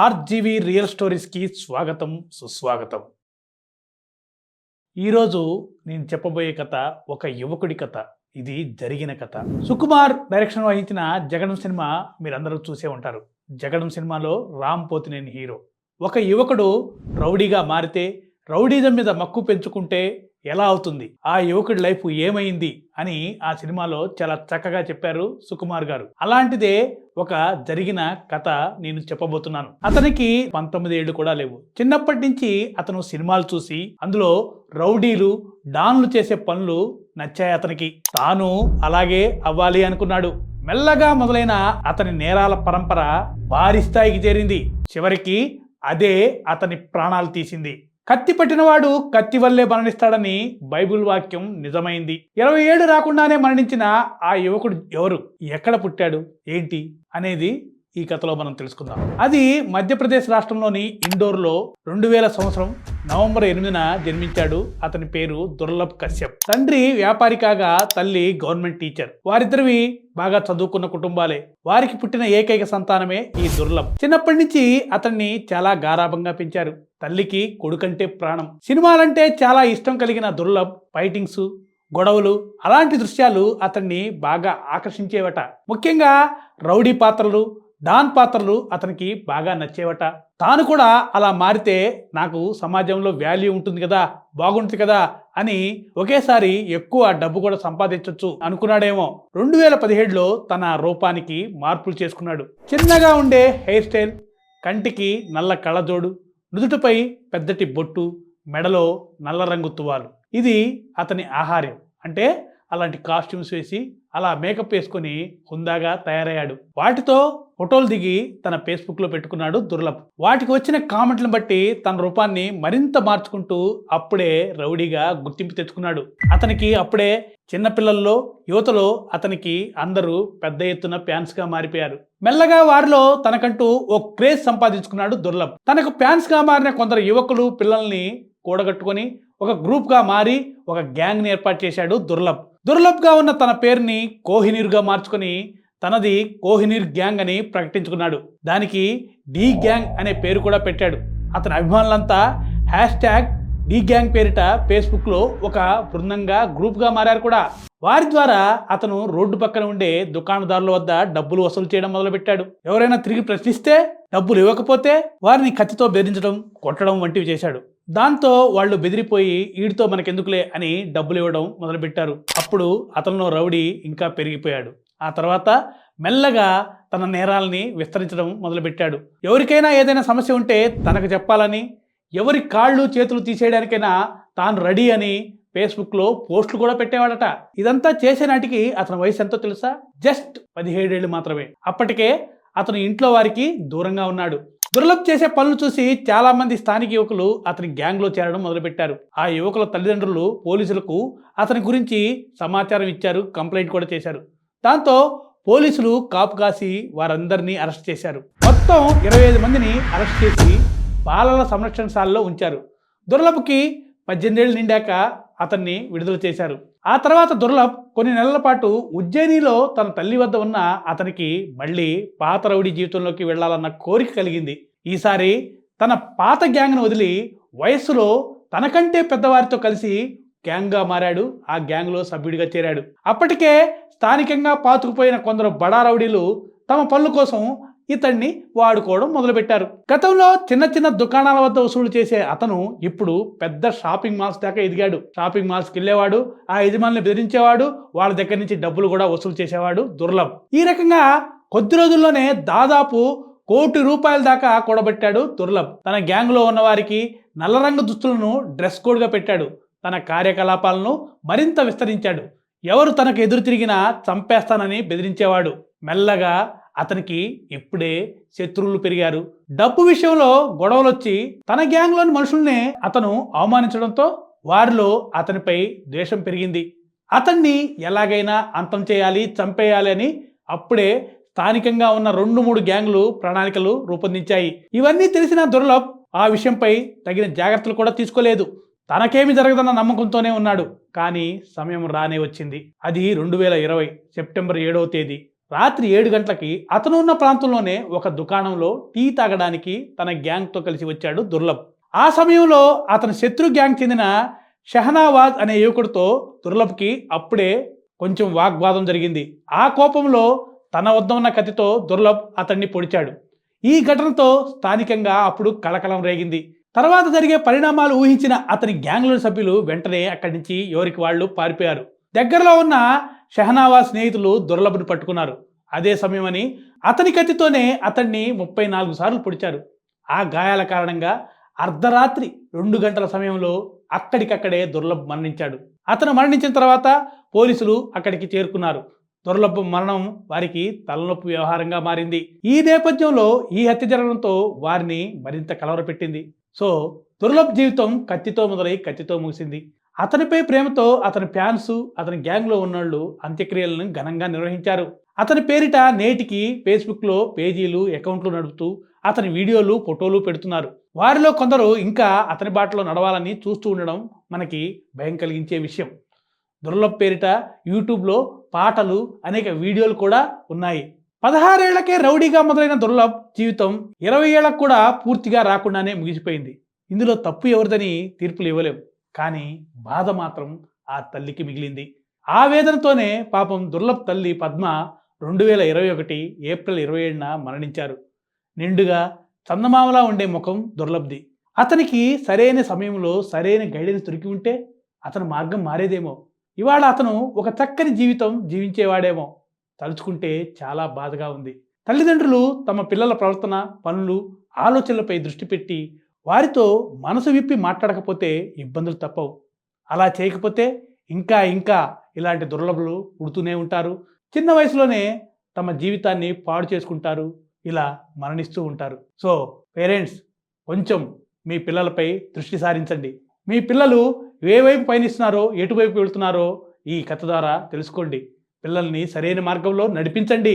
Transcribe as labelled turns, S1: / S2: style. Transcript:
S1: RGV real స్టోరీస్కి స్వాగతం సుస్వాగతం. ఈరోజు నేను చెప్పబోయే కథ ఒక యువకుడి కథ. ఇది జరిగిన కథ. సుకుమార్ డైరెక్షన్ వహించిన జగడం సినిమా మీరందరూ చూసే ఉంటారు. జగడం సినిమాలో రామ్ పోతినేని హీరో. ఒక యువకుడు రౌడీగా మారితే, రౌడీజం మీద మక్కువ పెంచుకుంటే ఎలా అవుతుంది, ఆ యువకుడి లైఫ్ ఏమైంది అని ఆ సినిమాలో చాలా చక్కగా చెప్పారు సుకుమార్ గారు. అలాంటిదే ఒక జరిగిన కథ నేను చెప్పబోతున్నాను. అతనికి 19 ఏళ్ళు కూడా లేవు. చిన్నప్పటి నుంచి అతను సినిమాలు చూసి అందులో రౌడీలు, డాన్లు చేసే పనులు నచ్చాయి అతనికి. తాను అలాగే అవ్వాలి అనుకున్నాడు. మెల్లగా మొదలైన అతని నేరాల పరంపర భారీ స్థాయికి చేరింది. చివరికి అదే అతని ప్రాణాలు తీసింది. కత్తి పట్టినవాడు కత్తి వల్లే మరణిస్తాడని బైబిల్ వాక్యం నిజమైంది. 20 ఏళ్ళు రాకుండానే మరణించిన ఆ యువకుడు ఎవరు, ఎక్కడ పుట్టాడు, ఏంటి అనేది ఈ కథలో మనం తెలుసుకుందాం. అది మధ్యప్రదేశ్ రాష్ట్రంలోని ఇండోర్లో 2000 సంవత్సరం నవంబర్ 8న జన్మించాడు. అతని పేరు దుర్లభ్ కశ్యప్. తండ్రి వ్యాపారి కాగా తల్లి గవర్నమెంట్ టీచర్. వారిద్దరివి బాగా చదువుకున్న కుటుంబాలే. వారికి పుట్టిన ఏకైక సంతానమే ఈ దుర్లభ్. చిన్నప్పటి నుంచి అతన్ని చాలా గారాభంగా పెంచారు. తల్లికి కొడుకంటే ప్రాణం. సినిమాలంటే చాలా ఇష్టం కలిగిన దుర్లభ్ ఫైటింగ్స్, గొడవలు, అలాంటి దృశ్యాలు అతన్ని బాగా ఆకర్షించేవట. ముఖ్యంగా రౌడీ పాత్రలు, డాన్ పాత్రలు అతనికి బాగా నచ్చేవట. తాను కూడా అలా మారితే నాకు సమాజంలో వాల్యూ ఉంటుంది కదా, బాగుంటుంది కదా అని ఒకేసారి ఎక్కువ డబ్బు కూడా సంపాదించవచ్చు అనుకున్నాడేమో. 2017లో తన రూపానికి మార్పులు చేసుకున్నాడు. చిన్నగా ఉండే హెయిర్ స్టైల్, కంటికి నల్ల కళ్ళజోడు, నుదుటిపై పెద్దటి బొట్టు, మెడలో నల్ల రంగు తువాలు. ఇది అతని ఆహార్యం. అంటే అలాంటి కాస్ట్యూమ్స్ వేసి అలా మేకప్ వేసుకొని హుందాగా తయారయ్యాడు. వాటితో ఫోటోలు దిగి తన ఫేస్బుక్లో పెట్టుకున్నాడు దుర్లభ్. వాటికి వచ్చిన కామెంట్లను బట్టి తన రూపాన్ని మరింత మార్చుకుంటూ అప్పుడే రౌడీగా గుర్తింపు తెచ్చుకున్నాడు. అతనికి అప్పుడే చిన్నపిల్లల్లో, యువతలో అతనికి అందరూ పెద్ద ఎత్తున ఫ్యాన్స్గా మారిపోయారు. మెల్లగా వారిలో తనకంటూ ఓ క్రేజ్ సంపాదించుకున్నాడు దుర్లభ్. తనకు ఫ్యాన్స్గా మారిన కొందరు యువకులు, పిల్లల్ని కూడగట్టుకొని ఒక గ్రూప్గా మారి ఒక గ్యాంగ్ని ఏర్పాటు చేశాడు దుర్లభ్. దుర్లభ్గా ఉన్న తన పేరుని కోహినూర్గా మార్చుకొని తనది కోహినూర్ గ్యాంగ్ అని ప్రకటించుకున్నాడు. దానికి డి గ్యాంగ్ అనే పేరు కూడా పెట్టాడు. అతని అభిమానులంతా #డి గ్యాంగ్ పేరిట ఫేస్బుక్లో ఒక బృందంగా గ్రూప్గా మారారు కూడా. వారి ద్వారా అతను రోడ్డు పక్కన ఉండే దుకాణదారుల వద్ద డబ్బులు వసూలు చేయడం మొదలుపెట్టాడు. ఎవరైనా తిరిగి ప్రశ్నిస్తే డబ్బులు ఇవ్వకపోతే వారిని కత్తితో బెదిరించడం, కొట్టడం వంటివి చేశాడు. దాంతో వాళ్ళు బెదిరిపోయి వీడితో మనకెందుకులే అని డబ్బులు ఇవ్వడం మొదలుపెట్టారు. అప్పుడు అతనిలో రౌడీ ఇంకా పెరిగిపోయాడు. ఆ తర్వాత మెల్లగా తన నేరాలని విస్తరించడం మొదలుపెట్టాడు. ఎవరికైనా ఏదైనా సమస్య ఉంటే తనకు చెప్పాలని, ఎవరి కాళ్ళు చేతులు తీసేయడానికైనా తాను రెడీ అని ఫేస్బుక్లో పోస్టులు కూడా పెట్టేవాడట. ఇదంతా చేసే నాటికి అతని వయసు ఎంతో తెలుసా? జస్ట్ 17 ఏళ్ళు మాత్రమే. అప్పటికే అతను ఇంట్లో వారికి దూరంగా ఉన్నాడు. దుర్లభ్ చేసే పనులు చూసి చాలా మంది స్థానిక యువకులు అతని గ్యాంగ్లో చేరడం మొదలుపెట్టారు. ఆ యువకుల తల్లిదండ్రులు పోలీసులకు అతని గురించి సమాచారం ఇచ్చారు, కంప్లైంట్ కూడా చేశారు. దాంతో పోలీసులు కాపు కాసి వారందరినీ అరెస్ట్ చేశారు. మొత్తం 25 మందిని అరెస్ట్ చేసి బాలల సంరక్షణశాలలో ఉంచారు. దుర్లభ్కి 18 ఏళ్ళు నిండాక అతన్ని విడుదల చేశారు. ఆ తర్వాత దుర్లభ్ కొన్ని నెలల పాటు ఉజ్జయినిలో తన తల్లి వద్ద ఉన్న అతనికి మళ్ళీ పాత రౌడీ జీవితంలోకి వెళ్లాలన్న కోరిక కలిగింది. ఈసారి తన పాత గ్యాంగ్ను వదిలి వయస్సులో తనకంటే పెద్దవారితో కలిసి గ్యాంగ్గా మారాడు. ఆ గ్యాంగ్లో సభ్యుడిగా చేరాడు. అప్పటికే స్థానికంగా పాతుకుపోయిన కొందరు బడా రౌడీలు తమ పనుల కోసం ఇతన్ని వాడుకోవడం మొదలుపెట్టారు. గతంలో చిన్న చిన్న దుకాణాల వద్ద వసూలు చేసే అతను ఇప్పుడు పెద్ద షాపింగ్ మాల్స్ దాకా ఎదిగాడు. షాపింగ్ మాల్స్కి వెళ్ళేవాడు, ఆ యజమానులు బెదిరించేవాడు, వాళ్ళ దగ్గర నుంచి డబ్బులు కూడా వసూలు చేసేవాడు దుర్లభ్. ఈ రకంగా కొద్ది రోజుల్లోనే దాదాపు ₹1 కోటి దాకా కూడబెట్టాడు దుర్లభ్. తన గ్యాంగ్లో ఉన్న వారికి నల్ల రంగు దుస్తులను డ్రెస్ కోడ్గా పెట్టాడు. తన కార్యకలాపాలను మరింత విస్తరించాడు. ఎవరు తనకు ఎదురు తిరిగినా చంపేస్తానని బెదిరించేవాడు. మెల్లగా అతనికి ఇప్పుడే శత్రువులు పెరిగారు. డబ్బు విషయంలో గొడవలు వచ్చి తన గ్యాంగ్లోని మనుషుల్నే అతను అవమానించడంతో వారిలో అతనిపై ద్వేషం పెరిగింది. అతన్ని ఎలాగైనా అంతం చేయాలి, చంపేయాలి అని అప్పుడే స్థానికంగా ఉన్న 2-3 గ్యాంగులు ప్రణాళికలు రూపొందించాయి. ఇవన్నీ తెలిసిన దుర్లభ్ ఆ విషయంపై తగిన జాగ్రత్తలు కూడా తీసుకోలేదు. తనకేమి జరగదన్న నమ్మకంతోనే ఉన్నాడు. కానీ సమయం రానే వచ్చింది. అది 2020 సెప్టెంబర్ 7వ తేదీ. రాత్రి 7 గంటలకి అతను ఉన్న ప్రాంతంలోనే ఒక దుకాణంలో టీ తాగడానికి తన గ్యాంగ్తో కలిసి వచ్చాడు దుర్లభ్. ఆ సమయంలో అతని శత్రు గ్యాంగ్ చెందిన షహనావాజ్ అనే యువకుడితో దుర్లభ్కి అప్పుడే కొంచెం వాగ్వాదం జరిగింది. ఆ కోపంలో తన వద్ద ఉన్న కత్తితో దుర్లభ్ అతన్ని పొడిచాడు. ఈ ఘటనతో స్థానికంగా అప్పుడు కలకలం రేగింది. తర్వాత జరిగే పరిణామాలు ఊహించిన అతని గ్యాంగ్లోని సభ్యులు వెంటనే అక్కడి నుంచి ఎవరికి వాళ్ళు పారిపోయారు. దగ్గరలో ఉన్న షహనావాజ్ స్నేహితులు దుర్లభ్ను పట్టుకున్నారు. అదే సమయమని అతని కత్తితోనే అతన్ని 34 సార్లు పొడిచారు. ఆ గాయాల కారణంగా అర్ధరాత్రి 2 గంటల సమయంలో అక్కడికక్కడే దుర్లభ్ మరణించాడు. అతను మరణించిన తర్వాత పోలీసులు అక్కడికి చేరుకున్నారు. దుర్లభ్ మరణం వారికి తలనొప్పి వ్యవహారంగా మారింది. ఈ నేపథ్యంలో ఈ హత్య జరగడంతో వారిని మరింత కలవరపెట్టింది. సో దుర్లభ్ జీవితం కత్తితో మొదలై కత్తితో ముగిసింది. అతనిపై ప్రేమతో అతని ఫ్యాన్స్, అతని గ్యాంగ్లో ఉన్నోళ్ళు అంత్యక్రియలను ఘనంగా నిర్వహించారు. అతని పేరిట నేటికి ఫేస్బుక్లో పేజీలు, అకౌంట్లు నడుపుతూ అతని వీడియోలు, ఫోటోలు పెడుతున్నారు. వారిలో కొందరు ఇంకా అతని బాటలో నడవాలని చూస్తూ ఉండడం మనకి భయం కలిగించే విషయం. దుర్లభ్ పేరిట యూట్యూబ్లో పాటలు, అనేక వీడియోలు కూడా ఉన్నాయి. 16 ఏళ్లకే రౌడీగా మొదలైన దుర్లభ్ జీవితం 20 ఏళ్లకు కూడా పూర్తిగా రాకుండానే ముగిసిపోయింది. ఇందులో తప్పు ఎవరిదని తీర్పులు ఇవ్వలేం. కానీ బాధ మాత్రం ఆ తల్లికి మిగిలింది. ఆ వేదనతోనే పాపం దుర్లభ్ తల్లి పద్మ 2021 ఏప్రిల్ 27న మరణించారు. నిండుగా చందమామలా ఉండే ముఖం దుర్లభ్ది. అతనికి సరైన సమయంలో సరైన గైడెన్స్ దొరికి ఉంటే అతని మార్గం మారేదేమో. ఇవాళ అతను ఒక చక్కని జీవితం జీవించేవాడేమో. తలుచుకుంటే చాలా బాధగా ఉంది. తల్లిదండ్రులు తమ పిల్లల ప్రవర్తన, పనులు, ఆలోచనలపై దృష్టి పెట్టి వారితో మనసు విప్పి మాట్లాడకపోతే ఇబ్బందులు తప్పవు. అలా చేయకపోతే ఇంకా ఇంకా ఇలాంటి దుర్లభులు పుడుతూనే ఉంటారు. చిన్న వయసులోనే తమ జీవితాన్ని పాడు చేసుకుంటారు. ఇలా మరణిస్తూ ఉంటారు. సో పేరెంట్స్, కొంచెం మీ పిల్లలపై దృష్టి సారించండి. మీ పిల్లలు ఏ వైపు పయనిస్తున్నారో, ఎటువైపు వెళుతున్నారో ఈ కథ ద్వారా తెలుసుకోండి. పిల్లల్ని సరైన మార్గంలో నడిపించండి.